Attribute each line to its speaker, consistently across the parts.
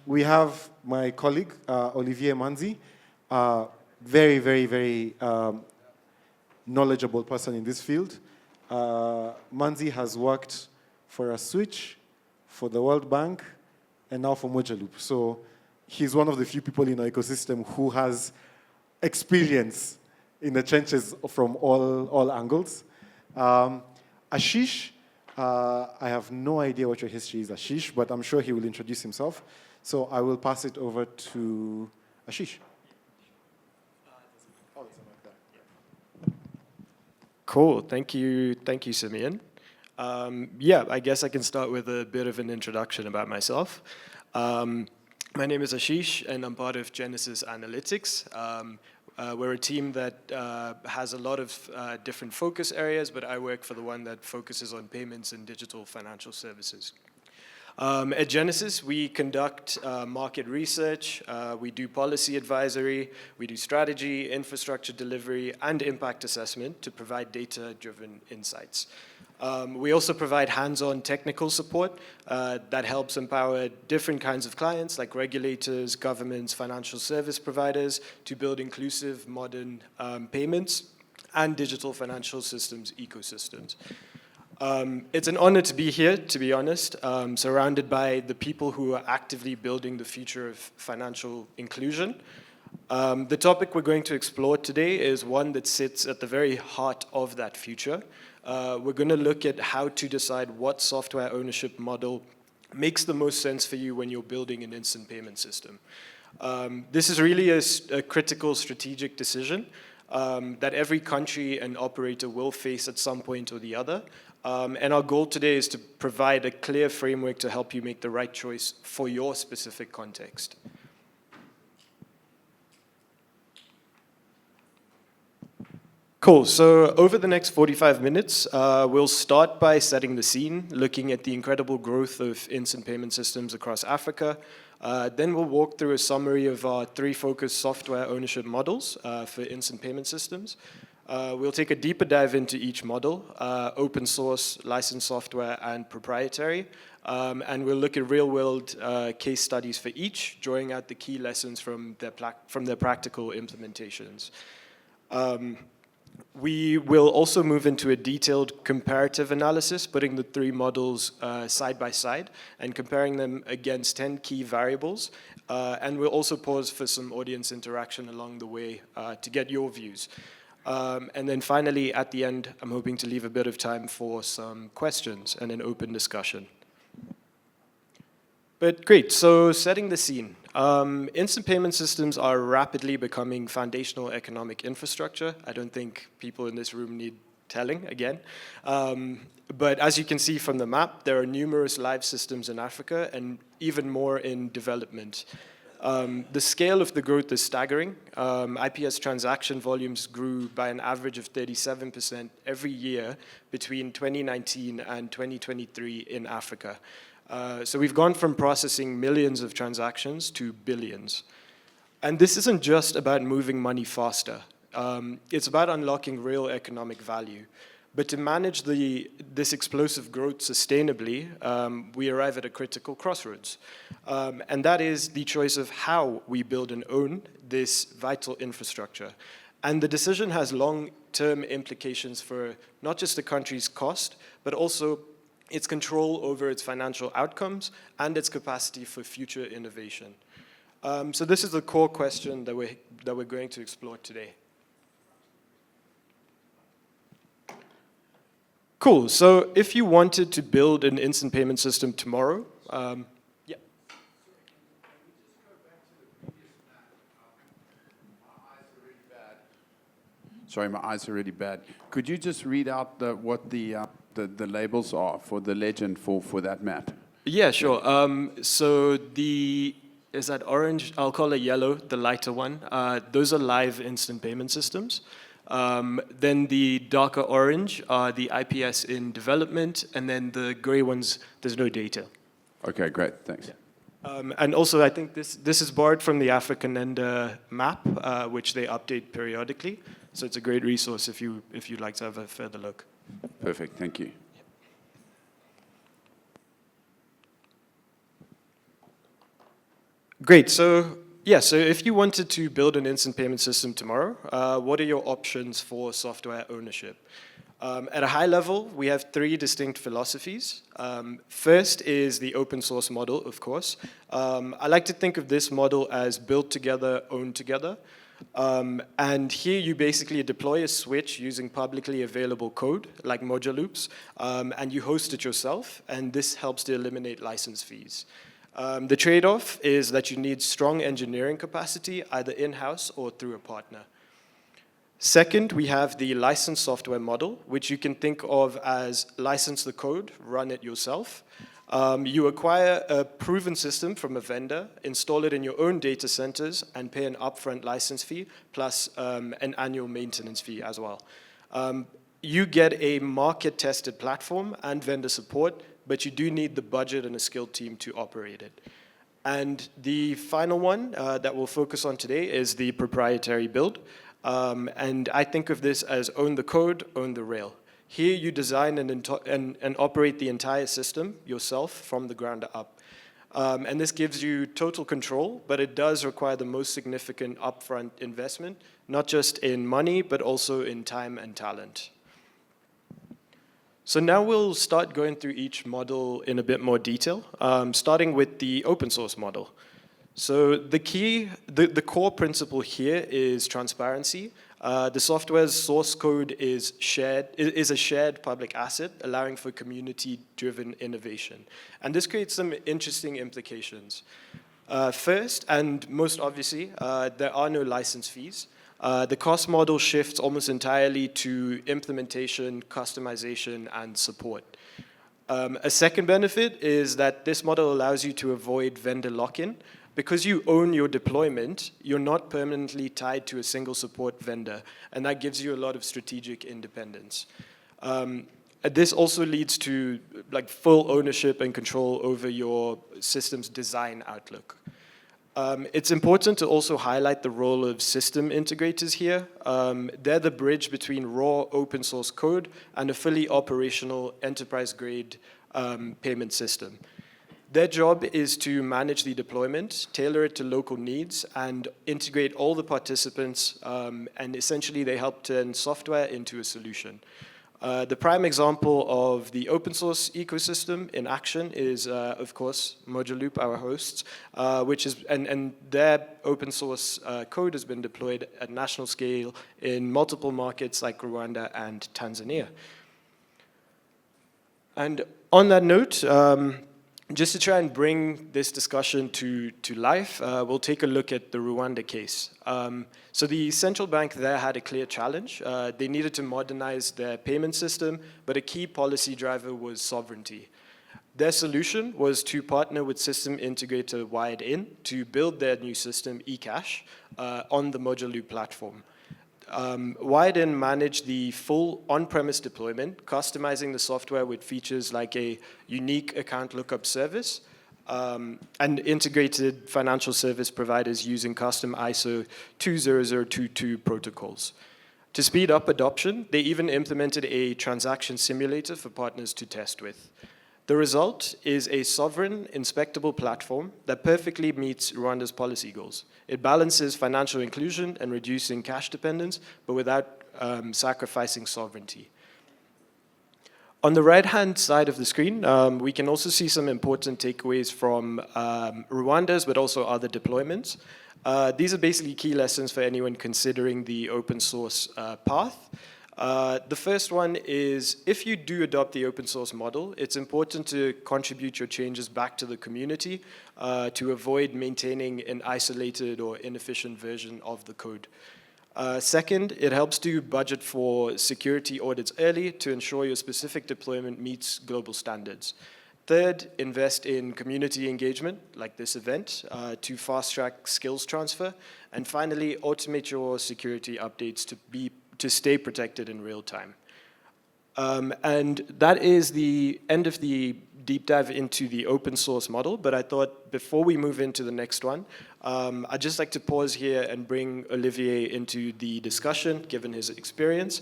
Speaker 1: We have my colleague, Olivier Manzi, very, very, very knowledgeable person in this field. Manzi has worked for a Switch, for the World Bank, and now for Mojaloop. So he's one of the few people in our ecosystem who has experience in the trenches from all angles. Ashish, I have no idea what your history is, Ashish, but I'm sure he will introduce himself. So I will pass it over to Ashish.
Speaker 2: Cool, thank you, Simeon. Yeah, I guess I can start with a bit of an introduction about myself. My name is Ashish, and I'm part of Genesis Analytics. We're a team that has a lot of different focus areas, but I work for the one that focuses on payments and digital financial services. At Genesis, we conduct market research, we do policy advisory, we do strategy, infrastructure delivery, and impact assessment to provide data-driven insights. We also provide hands-on technical support that helps empower different kinds of clients like regulators, governments, financial service providers to build inclusive, modern payments and digital financial systems ecosystems. It's an honor to be here, to be honest, surrounded by the people who are actively building the future of financial inclusion. The topic we're going to explore today is one that sits at the very heart of that future. We're going to look at how to decide what software ownership model makes the most sense for you when you're building an instant payment system. This is really a critical strategic decision that every country and operator will face at some point or the other. And our goal today is to provide a clear framework to help you make the right choice for your specific context. Cool, so over the next 45 minutes, we'll start by setting the scene, looking at the incredible growth of instant payment systems across Africa. Then we'll walk through a summary of our 3 focused software ownership models for instant payment systems. We'll take a deeper dive into each model, open source, licensed software, and proprietary. And we'll look at real-world case studies for each, drawing out the key lessons from their practical implementations. We will also move into a detailed comparative analysis, putting the 3 models side by side and comparing them against 10 key variables. And we'll also pause for some audience interaction along the way to get your views. And then finally, at the end, I'm hoping to leave a bit of time for some questions and an open discussion. But great, so setting the scene. Instant payment systems are rapidly becoming foundational economic infrastructure. I don't think people in this room need telling again. But as you can see from the map, there are numerous live systems in Africa and even more in development. The scale of the growth is staggering. IPS transaction volumes grew by an average of 37% every year between 2019 and 2023 in Africa. So we've gone from processing millions of transactions to billions. And this isn't just about moving money faster. It's about unlocking real economic value. But to manage this explosive growth sustainably, we arrive at a critical crossroads. And that is the choice of how we build and own this vital infrastructure. And the decision has long-term implications for not just the country's cost, but also its control over its financial outcomes and its capacity for future innovation. So this is the core question that we're going to explore today. Cool, so if you wanted to build an instant payment system tomorrow, yeah.
Speaker 3: Sorry, my eyes are really bad. Could you just read out what the labels are for the legend for that map?
Speaker 2: Yeah, sure. So is that orange? I'll call it yellow, the lighter one. Those are live instant payment systems. Then the darker orange are the IPS in development, and then the gray ones, there's no data.
Speaker 3: Okay, great, thanks.
Speaker 2: Yeah. And also, I think this is borrowed from the African Ender map, which they update periodically. So it's a great resource if you'd like to have a further look.
Speaker 3: Perfect, thank you.
Speaker 2: Great. So yeah, so if you wanted to build an instant payment system tomorrow, what are your options for software ownership? At a high level, we have three distinct philosophies. First is the open source model, of course. I like to think of this model as built together, owned together. And here you basically deploy a switch using publicly available code, like module loops, and you host it yourself, and this helps to eliminate license fees. The trade-off is that you need strong engineering capacity, either in-house or through a partner. Second, we have the licensed software model, which you can think of as license the code, run it yourself. You acquire a proven system from a vendor, install it in your own data centers, and pay an upfront license fee, plus an annual maintenance fee as well. You get a market-tested platform and vendor support, but you do need the budget and a skilled team to operate it. And the final one that we'll focus on today is the proprietary build. And I think of this as own the code, own the rail. Here you design and operate the entire system yourself from the ground up. And this gives you total control, but it does require the most significant upfront investment, not just in money, but also in time and talent. So now we'll start going through each model in a bit more detail, starting with the open source model. So the core principle here is transparency. The software's source code is a shared public asset, allowing for community-driven innovation. And this creates some interesting implications. First, and most obviously, there are no license fees. The cost model shifts almost entirely to implementation, customization, and support. A second benefit is that this model allows you to avoid vendor lock-in. Because you own your deployment, you're not permanently tied to a single support vendor, and that gives you a lot of strategic independence. This also leads to full ownership and control over your system's design outlook. It's important to also highlight the role of system integrators here. They're the bridge between raw open source code and a fully operational enterprise-grade payment system. Their job is to manage the deployment, tailor it to local needs, and integrate all the participants, and essentially they help turn software into a solution. The prime example of the open source ecosystem in action is, of course, Module Loop, our hosts, and their open source code has been deployed at national scale in multiple markets like Rwanda and Tanzania. And on that note, just to try and bring this discussion to life, we'll take a look at the Rwanda case. So the central bank there had a clear challenge. They needed to modernize their payment system, but a key policy driver was sovereignty. Their solution was to partner with system integrator Wired-In to build their new system, eCash, on the Module Loop platform. Wired-In managed the full on-premise deployment, customizing the software with features like a unique account lookup service, and integrated financial service providers using custom ISO 20022 protocols. To speed up adoption, they even implemented a transaction simulator for partners to test with. The result is a sovereign, inspectable platform that perfectly meets Rwanda's policy goals. It balances financial inclusion and reducing cash dependence, but without sacrificing sovereignty. On the right-hand side of the screen, we can also see some important takeaways from Rwanda's, but also other deployments. These are basically key lessons for anyone considering the open source path. The first one is, if you do adopt the open source model, it's important to contribute your changes back to the community to avoid maintaining an isolated or inefficient version of the code. Second, it helps to budget for security audits early to ensure your specific deployment meets global standards. Third, invest in community engagement, like this event, to fast-track skills transfer. And finally, automate your security updates to stay protected in real time. And that is the end of the deep dive into the open source model, but I thought before we move into the next one, I'd just like to pause here and bring Olivier into the discussion, given his experience.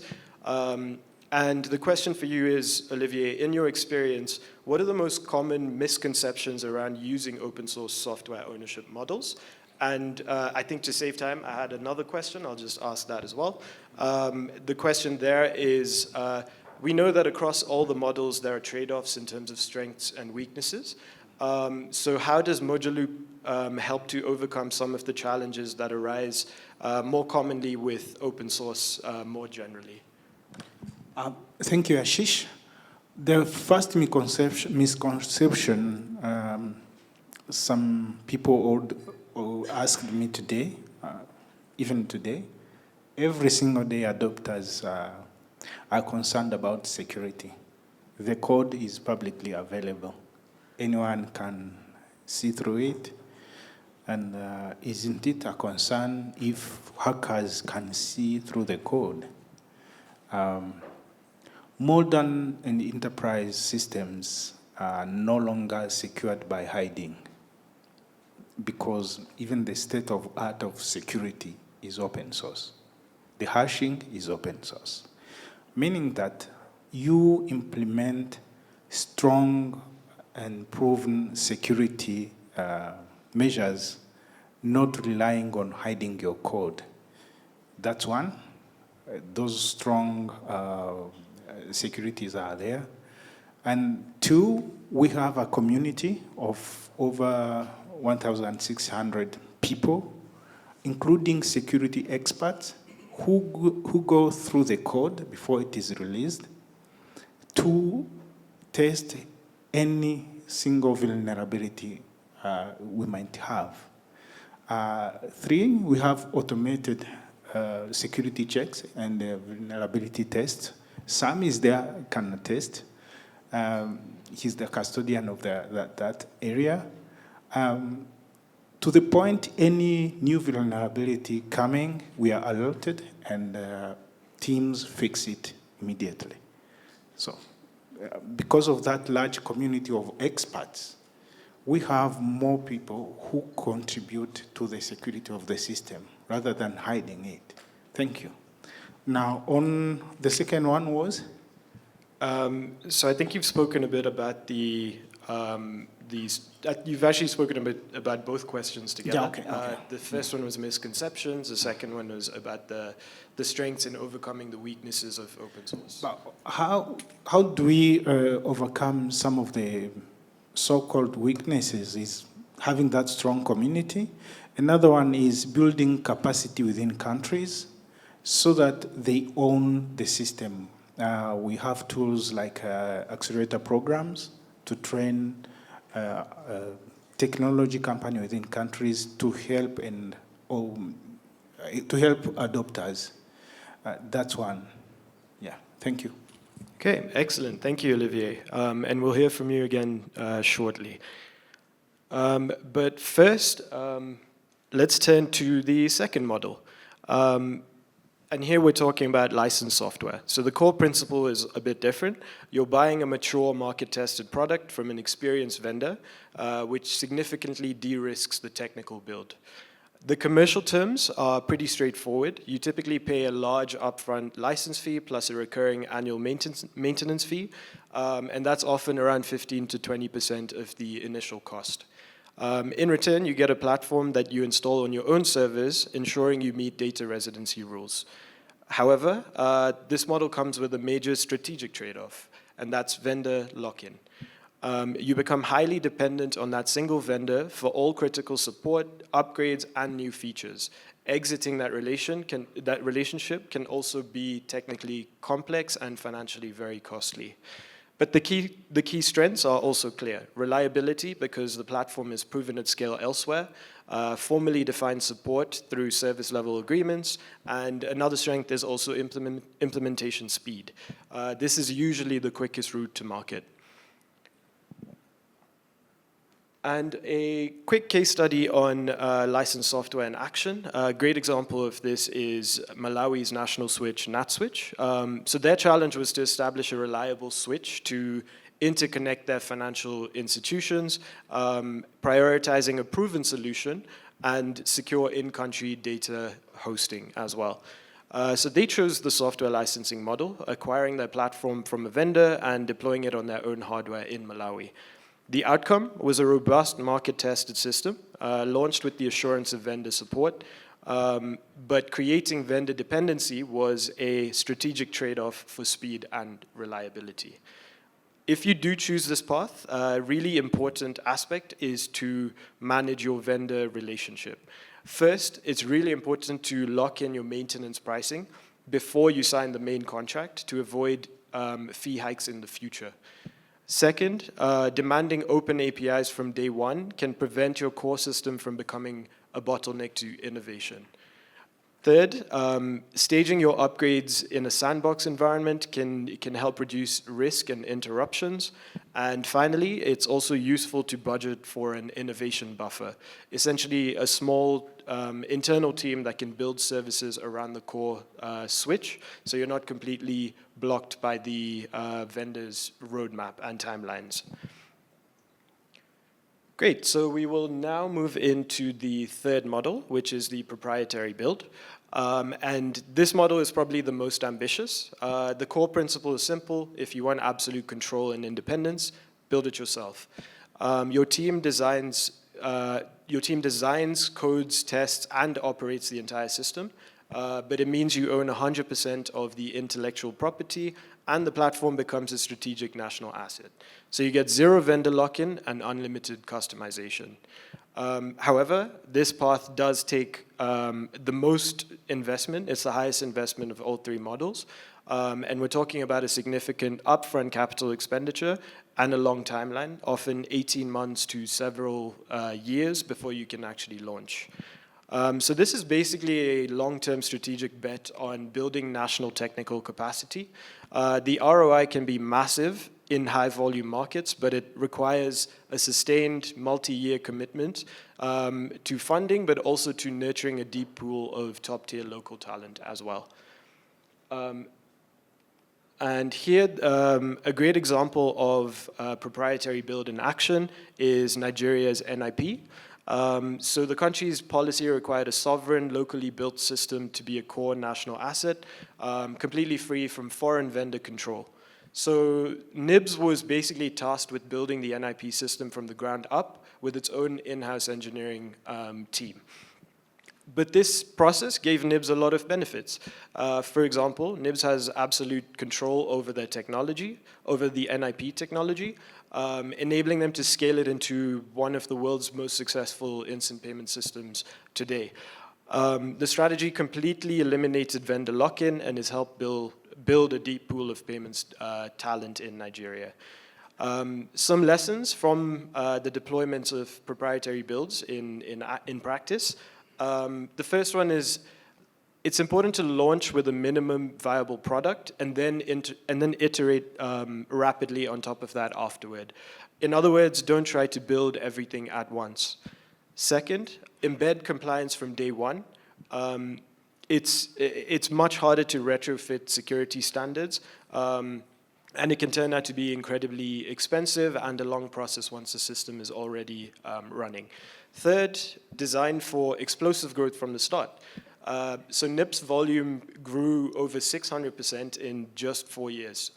Speaker 2: And the question for you is, Olivier, in your experience, what are the most common misconceptions around using open source software ownership models? And I think to save time, I had another question. I'll just ask that as well. The question there is, we know that across all the models, there are trade-offs in terms of strengths and weaknesses. So how does Moduloop help to overcome some of the challenges that arise more commonly with open source more generally?
Speaker 4: Thank you, Ashish. The first misconception some people asked me today, even today, every single day adopters are concerned about security. The code is publicly available. Anyone can see through it. And isn't it a concern if hackers can see through the code? Modern and enterprise systems are no longer secured by hiding, because even the state of art of security is open source. The hashing is open source, meaning that you implement strong and proven security measures, not relying on hiding your code. That's one. Those strong securities are there. And two, we have a community of over 1,600 people, including security experts who go through the code before it is released to test any single vulnerability we might have. Three, we have automated security checks and vulnerability tests. Sam is there, can attest. He's the custodian of that area. To the point, any new vulnerability coming, we are alerted, and teams fix it immediately. So, because of that large community of experts, we have more people who contribute to the security of the system rather than hiding it. Thank you. Now, on the second one was?
Speaker 2: So I think you've spoken a bit about you've actually spoken a bit about both questions together.
Speaker 4: Yeah, okay.
Speaker 2: The first one was misconceptions. The second one was about the strengths in overcoming the weaknesses of open source.
Speaker 4: But how do we overcome some of the so-called weaknesses? Is having that strong community. Another one is building capacity within countries so that they own the system. We have tools like accelerator programs to train technology company within countries to help adopters. That's one. Yeah, thank you.
Speaker 2: Okay, excellent. Thank you, Olivier. And we'll hear from you again shortly. But first, let's turn to the second model. And here we're talking about licensed software. So the core principle is a bit different. You're buying a mature market-tested product from an experienced vendor, which significantly de-risks the technical build. The commercial terms are pretty straightforward. You typically pay a large upfront license fee plus a recurring annual maintenance fee, and that's often around 15 to 20% of the initial cost. In return, you get a platform that you install on your own servers, ensuring you meet data residency rules. However, this model comes with a major strategic trade-off, and that's vendor lock-in. You become highly dependent on that single vendor for all critical support, upgrades, and new features. Exiting that relationship can also be technically complex and financially very costly. But the key strengths are also clear. Reliability, because the platform is proven at scale elsewhere. Formally defined support through service level agreements. And another strength is also implementation speed. This is usually the quickest route to market. And a quick case study on licensed software in action. A great example of this is Malawi's national switch, NatSwitch. So their challenge was to establish a reliable switch to interconnect their financial institutions, prioritizing a proven solution and secure in-country data hosting as well. So they chose the software licensing model, acquiring their platform from a vendor and deploying it on their own hardware in Malawi. The outcome was a robust market-tested system, launched with the assurance of vendor support, but creating vendor dependency was a strategic trade-off for speed and reliability. If you do choose this path, a really important aspect is to manage your vendor relationship. First, it's really important to lock in your maintenance pricing before you sign the main contract to avoid fee hikes in the future. Second, demanding open APIs from day one can prevent your core system from becoming a bottleneck to innovation. Third, staging your upgrades in a sandbox environment can help reduce risk and interruptions. And finally, it's also useful to budget for an innovation buffer, essentially a small internal team that can build services around the core switch, so you're not completely blocked by the vendor's roadmap and timelines. Great, so we will now move into the third model, which is the proprietary build. And this model is probably the most ambitious. The core principle is simple. If you want absolute control and independence, build it yourself. Your team designs, codes, tests, and operates the entire system. But it means you own 100% of the intellectual property, and the platform becomes a strategic national asset. So you get zero vendor lock-in and unlimited customization. However, this path does take the most investment. It's the highest investment of all three models. And we're talking about a significant upfront capital expenditure and a long timeline, often 18 months to several years before you can actually launch. So this is basically a long-term strategic bet on building national technical capacity. The ROI can be massive in high-volume markets, but it requires a sustained multi-year commitment to funding, but also to nurturing a deep pool of top-tier local talent as well. And here, a great example of proprietary build in action is Nigeria's NIP. So the country's policy required a sovereign, locally built system to be a core national asset, completely free from foreign vendor control. So NIBS was basically tasked with building the NIP system from the ground up with its own in-house engineering team. But this process gave NIBS a lot of benefits. For example, NIBS has absolute control over their technology, over the NIP technology, enabling them to scale it into one of the world's most successful instant payment systems today. The strategy completely eliminated vendor lock-in and has helped build a deep pool of payments talent in Nigeria. Some lessons from the deployments of proprietary builds in practice. The first one is it's important to launch with a minimum viable product and then iterate rapidly on top of that afterward. In other words, don't try to build everything at once. Second, embed compliance from day one. It's much harder to retrofit security standards, and it can turn out to be incredibly expensive and a long process once the system is already running. Third, design for explosive growth from the start. So NIP's volume grew over 600% in just 4 years.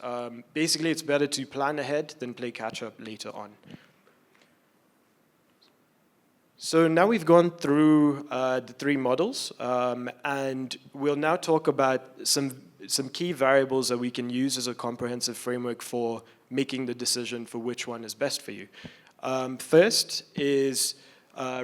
Speaker 2: Basically, it's better to plan ahead than play catch-up later on. So now we've gone through the three models, and we'll now talk about some key variables that we can use as a comprehensive framework for making the decision for which one is best for you. First is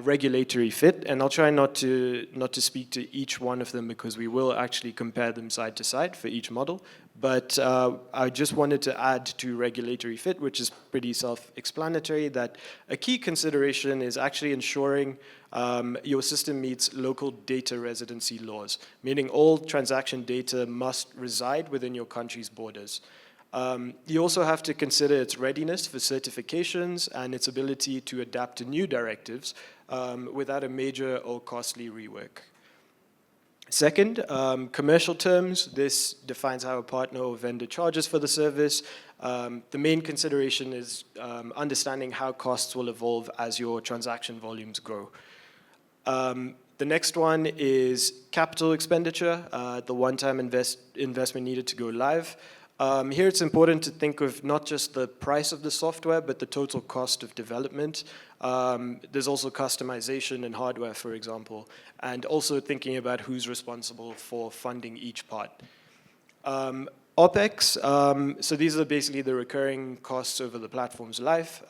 Speaker 2: regulatory fit, and I'll try not to speak to each one of them because we will actually compare them side to side for each model. But I just wanted to add to regulatory fit, which is pretty self-explanatory, that a key consideration is actually ensuring your system meets local data residency laws, meaning all transaction data must reside within your country's borders. You also have to consider its readiness for certifications and its ability to adapt to new directives without a major or costly rework. Second, commercial terms. This defines how a partner or vendor charges for the service. The main consideration is understanding how costs will evolve as your transaction volumes grow. The next one is capital expenditure, the one-time investment needed to go live. Here it's important to think of not just the price of the software, but the total cost of development. There's also customization in hardware, for example, and also thinking about who's responsible for funding each part. OpEx, so these are basically the recurring costs over the platform's life.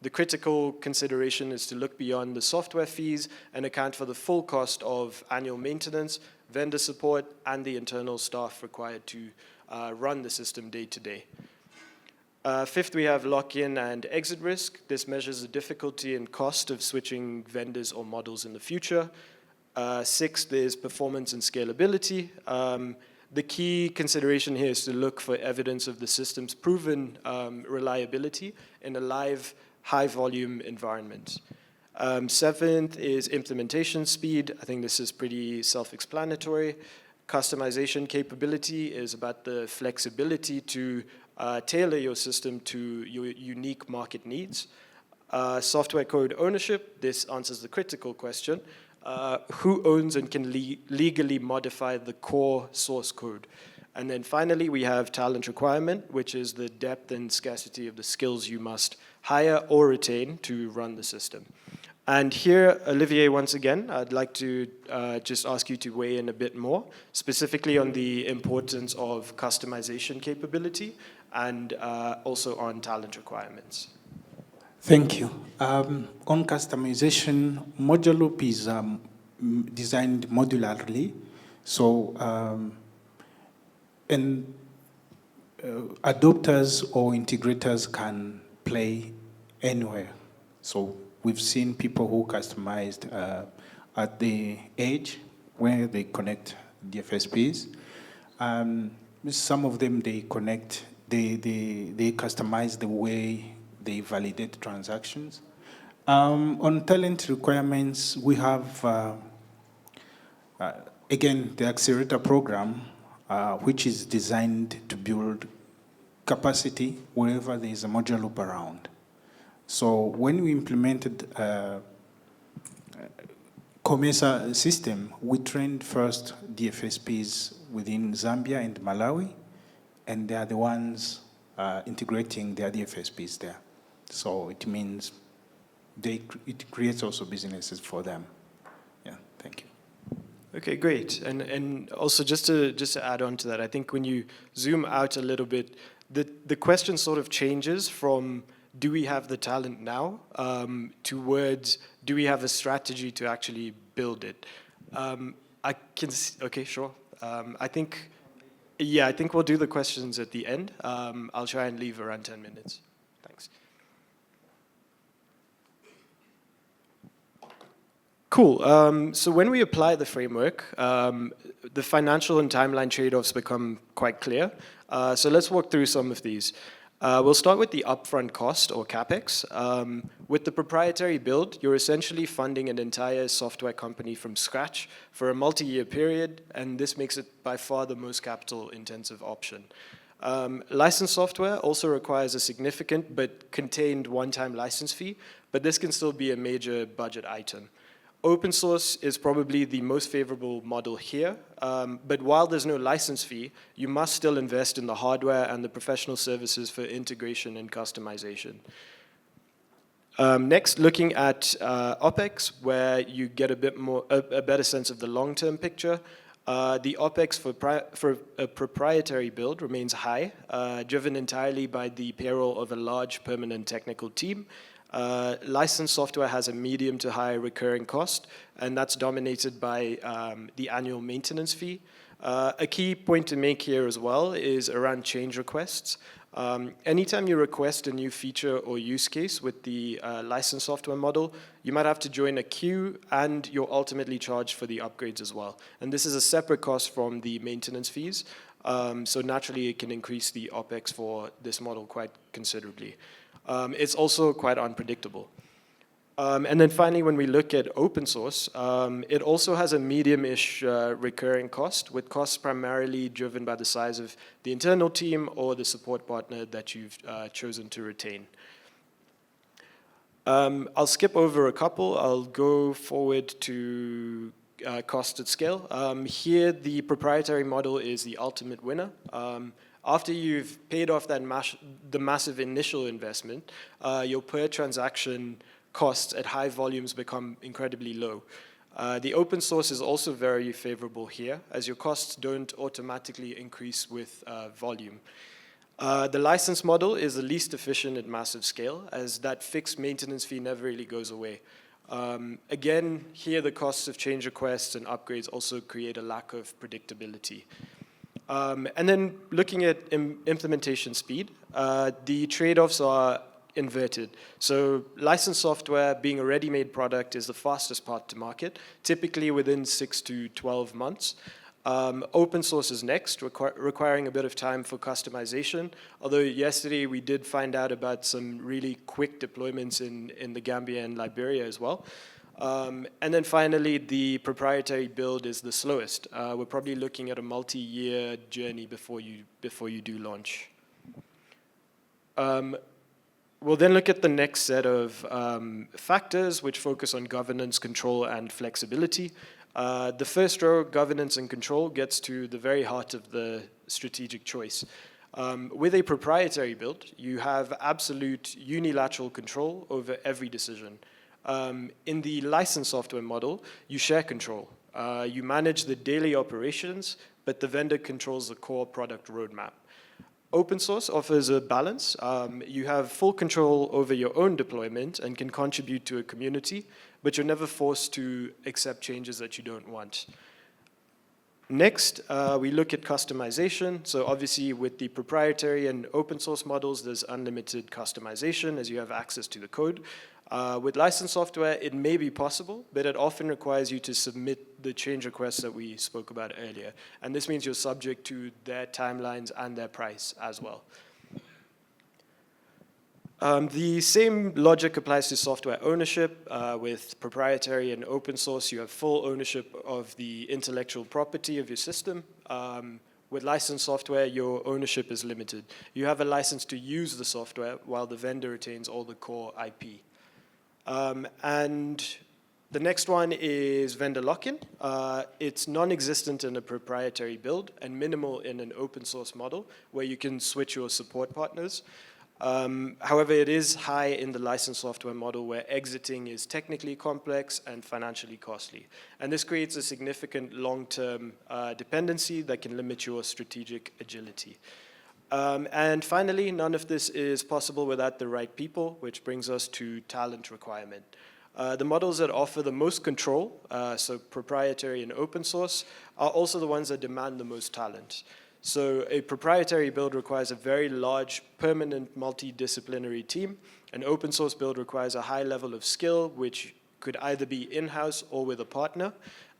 Speaker 2: The critical consideration is to look beyond the software fees and account for the full cost of annual maintenance, vendor support, and the internal staff required to run the system day to day. Fifth, we have lock-in and exit risk. This measures the difficulty and cost of switching vendors or models in the future. Sixth is performance and scalability. The key consideration here is to look for evidence of the system's proven reliability in a live, high-volume environment. Seventh is implementation speed. I think this is pretty self-explanatory. Customization capability is about the flexibility to tailor your system to your unique market needs. Software code ownership, this answers the critical question. Who owns and can legally modify the core source code? And then finally, we have talent requirement, which is the depth and scarcity of the skills you must hire or retain to run the system. And here, Olivier, once again, I'd like to just ask you to weigh in a bit more, specifically on the importance of customization capability and also on talent requirements.
Speaker 4: Thank you. On customization, Moduloop is designed modularly, so adopters or integrators can play anywhere. So we've seen people who customized at the edge where they connect DFSPs. Some of them they customize the way they validate transactions. On talent requirements, we have, again, the accelerator program, which is designed to build capacity wherever there is a Moduloop around. So when we implemented COMESA system, we trained first DFSPs within Zambia and Malawi, and they are the ones integrating their DFSPs there. So it means it creates also businesses for them. Yeah, thank you.
Speaker 2: Okay, great. And also just to add on to that, I think when you zoom out a little bit, the question sort of changes from do we have the talent now towards do we have a strategy to actually build it? Okay, sure. I think we'll do the questions at the end. I'll try and leave around 10 minutes. Thanks. Cool. So when we apply the framework, the financial and timeline trade-offs become quite clear. So let's walk through some of these. We'll start with the upfront cost, or CapEx. With the proprietary build, you're essentially funding an entire software company from scratch for a multi-year period, and this makes it by far the most capital-intensive option. Licensed software also requires a significant but contained one-time license fee, but this can still be a major budget item. Open source is probably the most favorable model here, but while there's no license fee, you must still invest in the hardware and the professional services for integration and customization. Next, looking at OpEx, where you get a better sense of the long-term picture. The OpEx for a proprietary build remains high, driven entirely by the payroll of a large permanent technical team. Licensed software has a medium to high recurring cost, and that's dominated by the annual maintenance fee. A key point to make here as well is around change requests. Anytime you request a new feature or use case with the licensed software model, you might have to join a queue, and you're ultimately charged for the upgrades as well. And this is a separate cost from the maintenance fees. So naturally, it can increase the OpEx for this model quite considerably. It's also quite unpredictable. And then finally, when we look at open source, it also has a medium-ish recurring cost, with costs primarily driven by the size of the internal team or the support partner that you've chosen to retain. I'll skip over a couple. I'll go forward to cost at scale. Here, the proprietary model is the ultimate winner. After you've paid off that the massive initial investment, your per transaction costs at high volumes become incredibly low. The open source is also very favorable here, as your costs don't automatically increase with volume. The license model is the least efficient at massive scale, as that fixed maintenance fee never really goes away. Again, here the costs of change requests and upgrades also create a lack of predictability. And then looking at implementation speed, the trade-offs are inverted. So licensed software, being a ready-made product, is the fastest path to market, typically within 6 to 12 months. Open source is next, requiring a bit of time for customization. Although yesterday we did find out about some really quick deployments in the Gambia and Liberia as well. And then finally, the proprietary build is the slowest. We're probably looking at a multi-year journey before you do launch. We'll then look at the next set of factors which focus on governance, control, and flexibility. The first row, governance and control, gets to the very heart of the strategic choice. With a proprietary build, you have absolute unilateral control over every decision. In the licensed software model, you share control. You manage the daily operations, but the vendor controls the core product roadmap. Open source offers a balance. You have full control over your own deployment and can contribute to a community, but you're never forced to accept changes that you don't want. Next, we look at customization. So obviously with the proprietary and open source models, there's unlimited customization as you have access to the code. With licensed software, it may be possible, but it often requires you to submit the change requests that we spoke about earlier. And this means you're subject to their timelines and their price as well. The same logic applies to software ownership. With proprietary and open source, you have full ownership of the intellectual property of your system. With licensed software, your ownership is limited. You have a license to use the software while the vendor retains all the core IP. And the next one is vendor lock-in. It's non-existent in a proprietary build and minimal in an open source model where you can switch your support partners. However, it is high in the licensed software model where exiting is technically complex and financially costly. And this creates a significant long-term dependency that can limit your strategic agility. And finally, none of this is possible without the right people, which brings us to talent requirement. The models that offer the most control, so proprietary and open source, are also the ones that demand the most talent. So a proprietary build requires a very large, permanent, multidisciplinary team. An open source build requires a high level of skill, which could either be in-house or with a partner.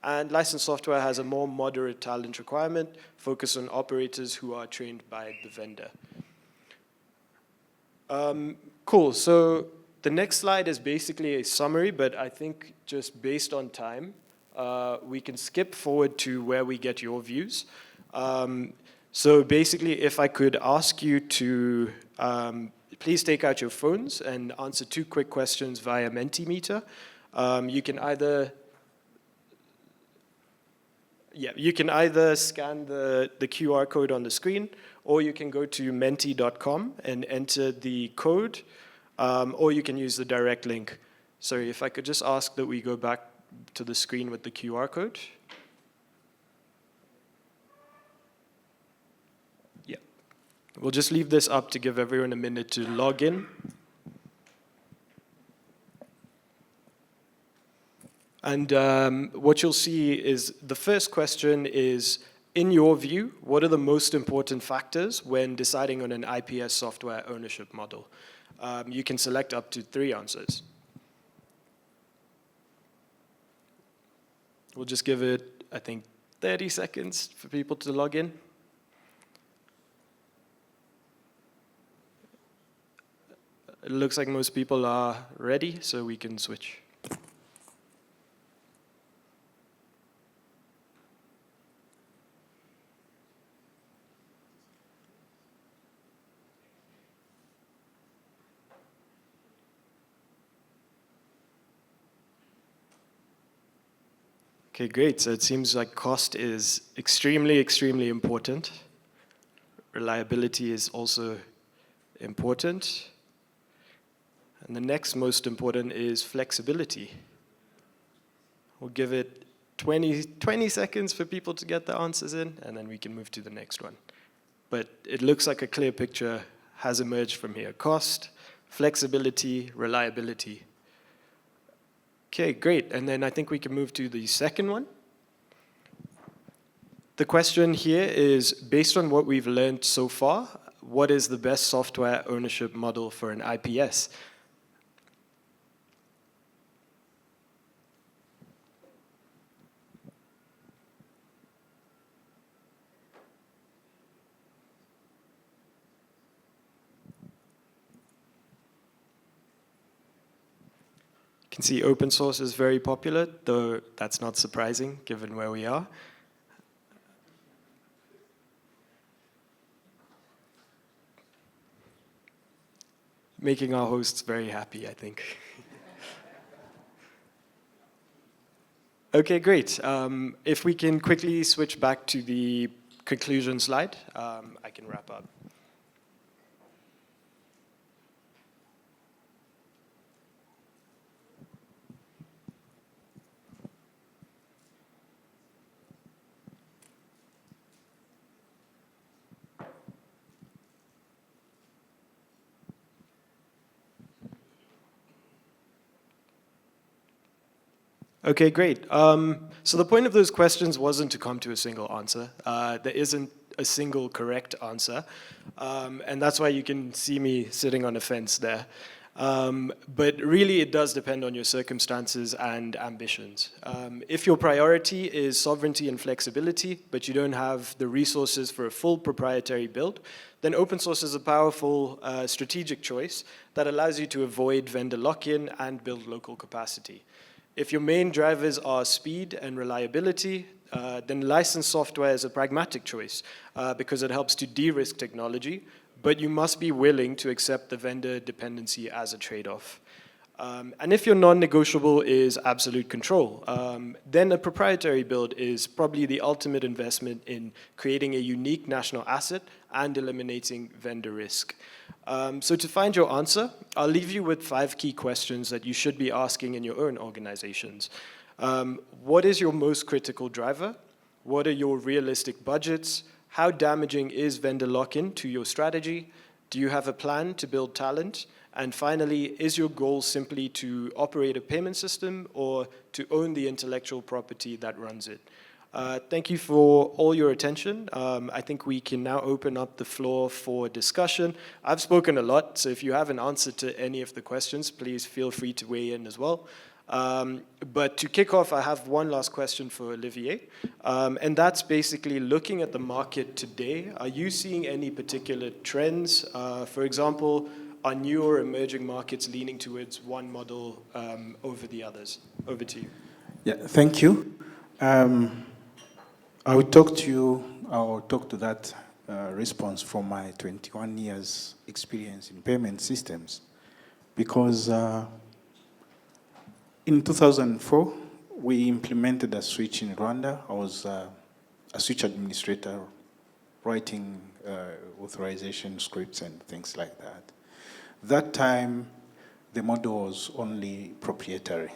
Speaker 2: And licensed software has a more moderate talent requirement, focused on operators who are trained by the vendor. Cool, so the next slide is basically a summary, but I think just based on time, we can skip forward to where we get your views. So basically, if I could ask you to please take out your phones and answer 2 quick questions via Mentimeter. You can either scan the QR code on the screen, or you can go to menti.com and enter the code, or you can use the direct link. Sorry, if I could just ask that we go back to the screen with the QR code. Yeah. We'll just leave this up to give everyone a minute to log in. And what you'll see is the first question is, in your view, what are the most important factors when deciding on an IPS software ownership model? You can select up to 3 answers. We'll just give it, I think, 30 seconds for people to log in. It looks like most people are ready, so we can switch. Okay, great. So it seems like cost is extremely, extremely important. Reliability is also important. And the next most important is flexibility. We'll give it 20 seconds for people to get the answers in, and then we can move to the next one. But it looks like a clear picture has emerged from here. Cost, flexibility, reliability. Okay, great. And then I think we can move to the second one. The question here is, based on what we've learned so far, what is the best software ownership model for an IPS? You can see open source is very popular, though that's not surprising given where we are. Making our hosts very happy, I think. Okay, great. If we can quickly switch back to the conclusion slide, I can wrap up. Okay, great. So the point of those questions wasn't to come to a single answer. There isn't a single correct answer. And that's why you can see me sitting on a fence there. But really, it does depend on your circumstances and ambitions. If your priority is sovereignty and flexibility, but you don't have the resources for a full proprietary build, then open source is a powerful strategic choice that allows you to avoid vendor lock-in and build local capacity. If your main drivers are speed and reliability, then licensed software is a pragmatic choice because it helps to de-risk technology, but you must be willing to accept the vendor dependency as a trade-off. And if your non-negotiable is absolute control, then a proprietary build is probably the ultimate investment in creating a unique national asset and eliminating vendor risk. So to find your answer, I'll leave you with 5 key questions that you should be asking in your own organizations. What is your most critical driver? What are your realistic budgets? How damaging is vendor lock-in to your strategy? Do you have a plan to build talent? And finally, is your goal simply to operate a payment system or to own the intellectual property that runs it? Thank you for all your attention. I think we can now open up the floor for discussion. I've spoken a lot, so if you have an answer to any of the questions, please feel free to weigh in as well. But to kick off, I have one last question for Olivier, and that's basically looking at the market today. Are you seeing any particular trends? For example, are new or emerging markets leaning towards one model over the others? Over to you.
Speaker 4: Yeah, thank you. I will talk to that response from my 21 years experience in payment systems, because in 2004, we implemented a switch in Rwanda. I was a switch administrator writing authorization scripts and things like that. That time, the model was only proprietary.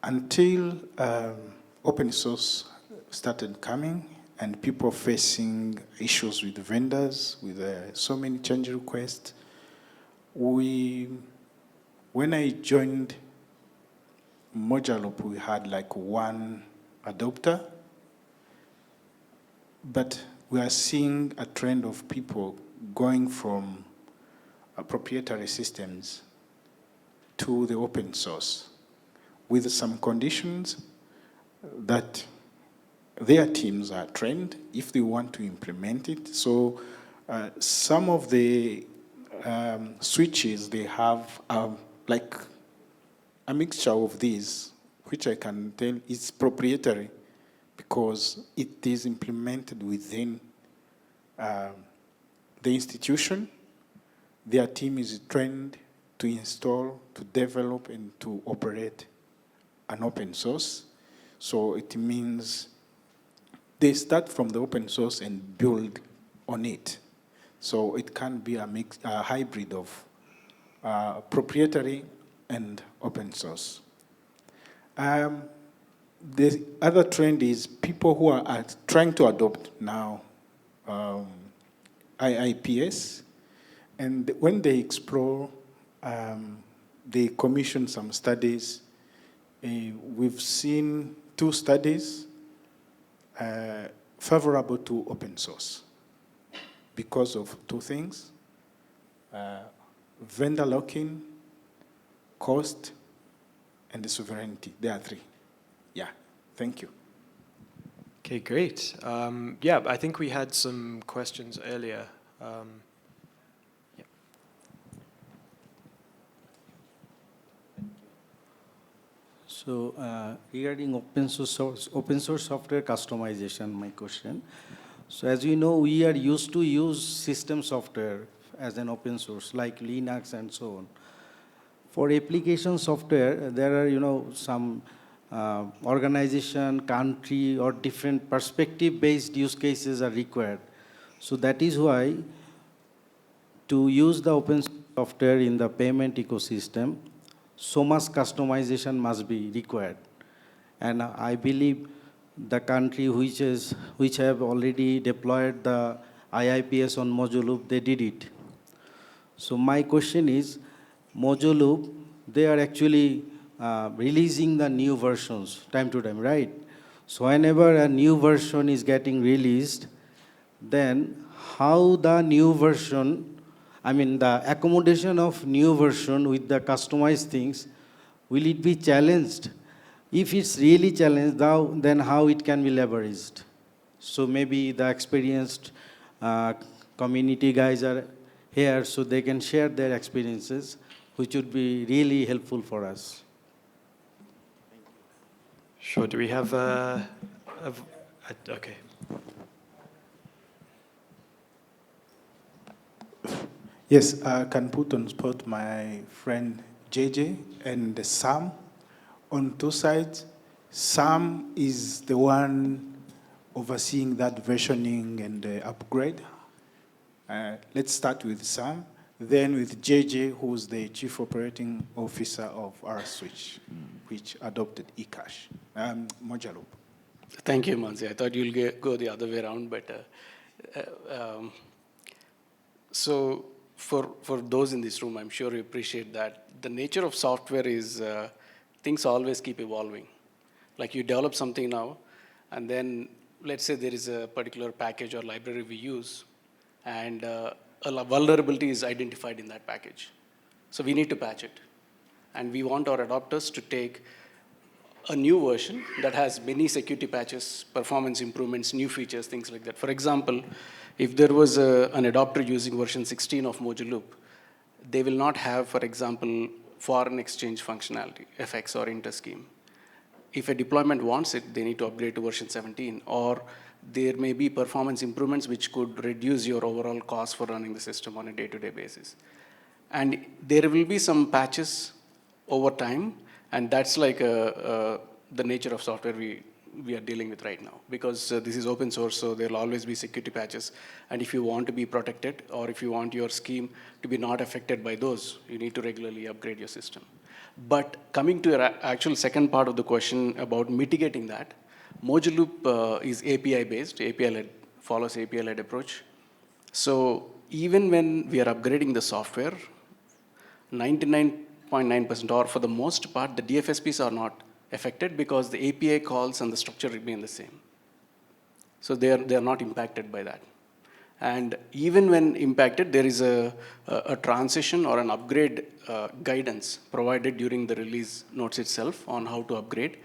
Speaker 4: Until open source started coming and people facing issues with vendors, with so many change requests, when I joined Mojaloop, we had like one adopter, but we are seeing a trend of people going from proprietary systems to the open source with some conditions that their teams are trained if they want to implement it. So some of the switches, they have like a mixture of these, which I can tell is proprietary because it is implemented within the institution. Their team is trained to install, to develop, and to operate an open source. So it means they start from the open source and build on it. So it can be a hybrid of proprietary and open source. The other trend is people who are trying to adopt now IPS, and when they explore, they commission some studies. We've seen 2 studies favorable to open source because of 2 things: vendor lock-in, cost, and the sovereignty. There are 3. Yeah, thank you.
Speaker 2: Okay, great. Yeah, I think we had some questions earlier. Yeah.
Speaker 5: So regarding open source software customization, my question. So as you know, we are used to use system software as an open source, like Linux and so on. For application software, there are some organization, country, or different perspective-based use cases are required. So that is why to use the open software in the payment ecosystem, so much customization must be required. And I believe the country which have already deployed the IIPS on Mojoloop, they did it. So my question is, Mojoloop, they are actually releasing the new versions time to time, right? So whenever a new version is getting released, then how the new version, the accommodation of new version with the customized things, will it be challenged? If it's really challenged, then how it can be leveraged? So maybe the experienced community guys are here, so they can share their experiences, which would be really helpful for us.
Speaker 2: Sure. Do we have okay.
Speaker 4: Yes, I can put on spot my friend JJ and Sam on 2 sides. Sam is the one overseeing that versioning and the upgrade. Let's start with Sam, then with JJ, who's the Chief Operating Officer of R-Switch, which adopted eCash. Mojoloop.
Speaker 6: Thank you, Manzi. I thought you'll go the other way around, but so for those in this room, I'm sure you appreciate that the nature of software is things always keep evolving. Like you develop something now, and then let's say there is a particular package or library we use, and a vulnerability is identified in that package. So we need to patch it. And we want our adopters to take a new version that has many security patches, performance improvements, new features, things like that. For example, if there was an adopter using version 16 of Mojoloop, they will not have, for example, foreign exchange functionality, FX or inter-scheme. If a deployment wants it, they need to upgrade to version 17, or there may be performance improvements which could reduce your overall cost for running the system on a day-to-day basis. And there will be some patches over time, and that's like the nature of software we are dealing with right now. Because this is open source, so there will always be security patches. And if you want to be protected, or if you want your scheme to be not affected by those, you need to regularly upgrade your system. But coming to your actual second part of the question about mitigating that, Mojoloop is API-based, API-led, follows API-led approach. So even when we are upgrading the software, 99.9%, or for the most part, the DFSPs are not affected because the API calls and the structure remain the same. So they are not impacted by that. And even when impacted, there is a transition or an upgrade guidance provided during the release notes itself on how to upgrade.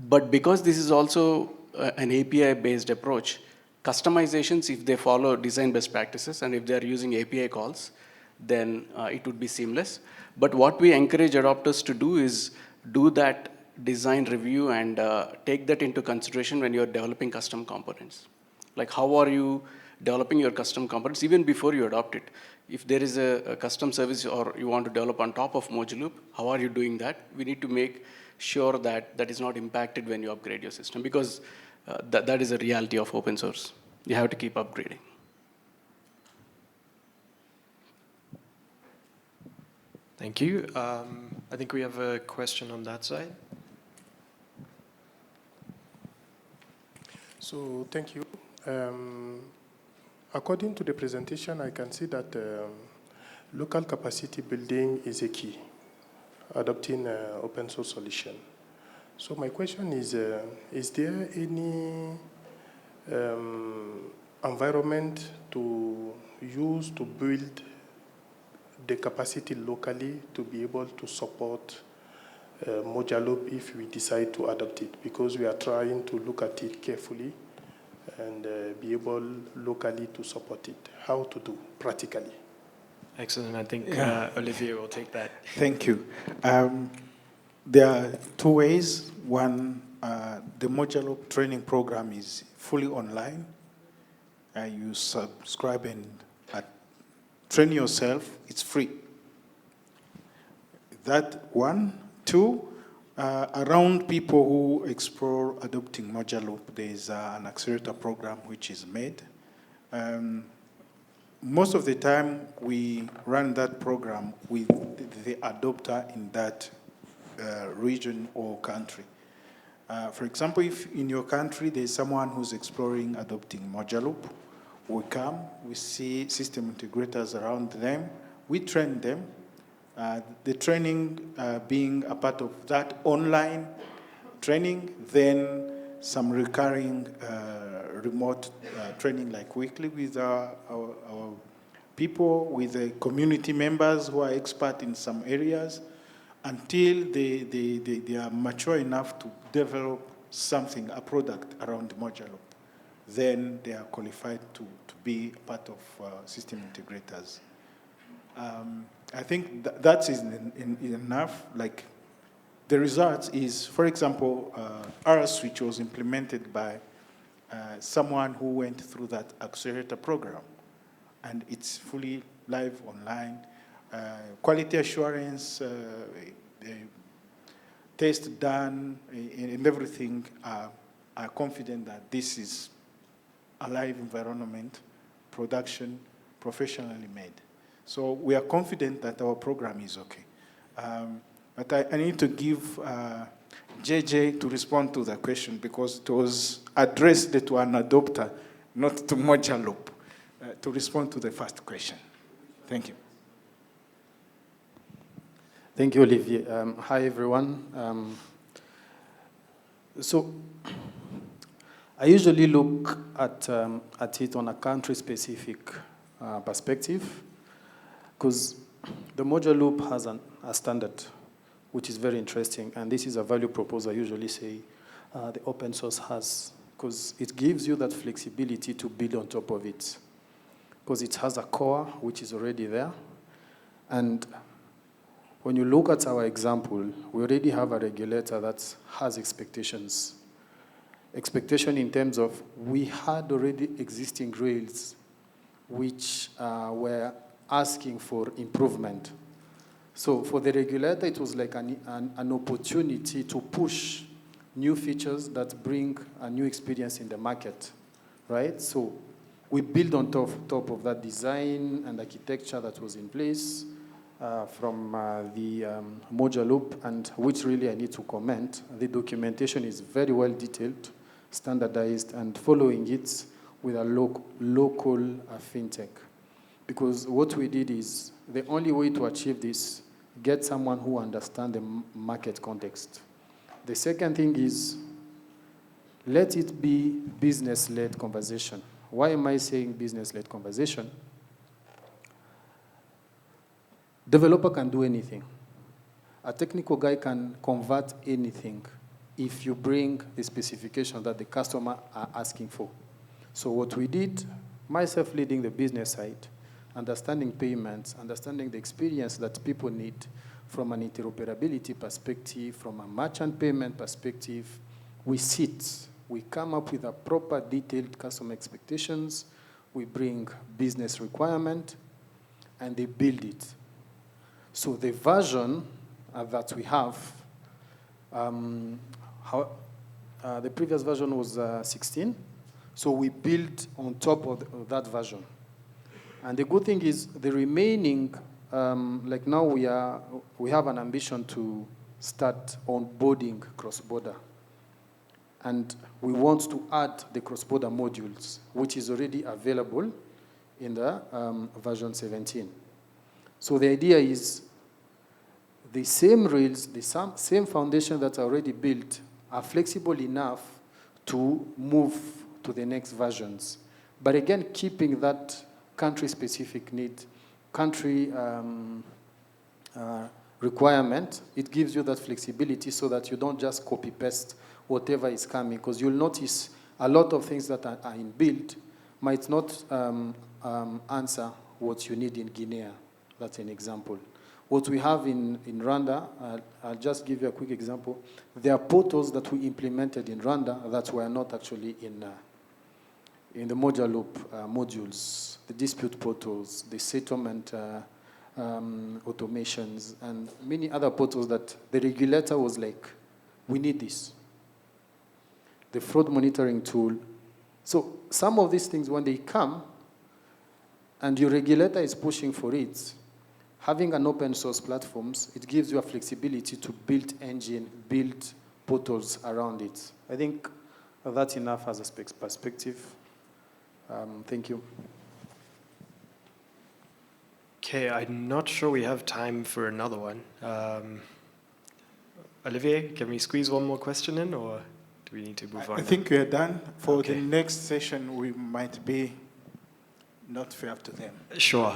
Speaker 6: But because this is also an API-based approach, customizations, if they follow design best practices and if they are using API calls, then it would be seamless. But what we encourage adopters to do is do that design review and take that into consideration when you're developing custom components. Like how are you developing your custom components even before you adopt it? If there is a custom service or you want to develop on top of Mojoloop, how are you doing that? We need to make sure that that is not impacted when you upgrade your system, because that is a reality of open source. You have to keep upgrading.
Speaker 2: Thank you. I think we have a question on that side.
Speaker 7: So thank you. According to the presentation, I can see that local capacity building is a key, adopting open source solution. So my question is there any environment to use to build the capacity locally to be able to support Mojaloop if we decide to adopt it? Because we are trying to look at it carefully and be able locally to support it. How to do practically?
Speaker 2: Excellent. I think
Speaker 4: Yeah.
Speaker 2: Olivier will take that.
Speaker 4: Thank you. There are two ways. One, the Mojaloop training program is fully online. You subscribe and train yourself. It's free. That one. Two, around people who explore adopting Mojaloop, there is an accelerator program which is made. Most of the time, we run that program with the adopter in that region or country. For example, if in your country there's someone who's exploring adopting Mojaloop, we come, we see system integrators around them, we train them. The training being a part of that online training, then some recurring remote training like weekly with our people, with the community members who are expert in some areas, until they are mature enough to develop something, a product around Mojaloop. Then they are qualified to be part of system integrators. I think that is enough. Like the results is, for example, our switch was implemented by someone who went through that accelerator program, and it's fully live online. Quality assurance, test done, and everything are confident that this is a live environment, production, professionally made. So we are confident that our program is okay. But I need to give JJ to respond to the question because it was addressed to an adopter, not to Mojaloop, to respond to the first question. Thank you.
Speaker 8: Thank you, Olivier. Hi, everyone. So I usually look at it on a country-specific perspective, because the Mojaloop has a standard, which is very interesting, and this is a value proposal I usually say the open source has, because it gives you that flexibility to build on top of it, because it has a core which is already there. And when you look at our example, we already have a regulator that has expectations. Expectation in terms of we had already existing rails which were asking for improvement. So for the regulator, it was like an opportunity to push new features that bring a new experience in the market, right? So we build on top of that design and architecture that was in place from the Mojaloop, and which really I need to comment. The documentation is very well detailed, standardized, and following it with a local fintech. Because what we did is, the only way to achieve this, get someone who understands the market context. The second thing is, let it be business-led conversation. Why am I saying business-led conversation? Developer can do anything. A technical guy can convert anything if you bring the specification that the customer are asking for. So what we did, myself leading the business side, understanding payments, understanding the experience that people need from an interoperability perspective, from a merchant payment perspective, we come up with a proper detailed customer expectations, we bring business requirement, and they build it. So the version that we have How, the previous version was 16, so we built on top of that version. And the good thing is the remaining, like now we have an ambition to start onboarding cross-border. And we want to add the cross-border modules, which is already available in the version 17. So the idea is the same rails, the same foundation that's already built are flexible enough to move to the next versions. But again, keeping that country-specific need, country requirement, it gives you that flexibility so that you don't just copy-paste whatever is coming, because you'll notice a lot of things that are in build might not answer what you need in Guinea. That's an example. What we have in Rwanda, I'll just give you a quick example. There are portals that we implemented in Rwanda that were not actually in the modular loop modules, the dispute portals, the settlement automations, and many other portals that the regulator was like, we need this. The fraud monitoring tool. So some of these things, when they come, and your regulator is pushing for it, having an open source platforms, it gives you a flexibility to build engine, build portals around it. I think that's enough as a perspective. Thank you.
Speaker 2: Okay, I'm not sure we have time for another one. Olivier, can we squeeze one more question in, or do we need to move on?
Speaker 4: I think we are done. For
Speaker 2: Okay.
Speaker 4: the next session, we might be not fair to them.
Speaker 2: Sure,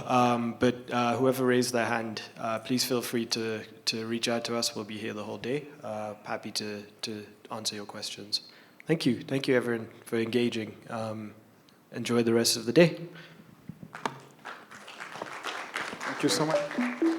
Speaker 2: but whoever raised their hand, please feel free to reach out to us. We'll be here the whole day. Happy to answer your questions. Thank you everyone for engaging. Enjoy the rest of the day.
Speaker 4: Thank you so much.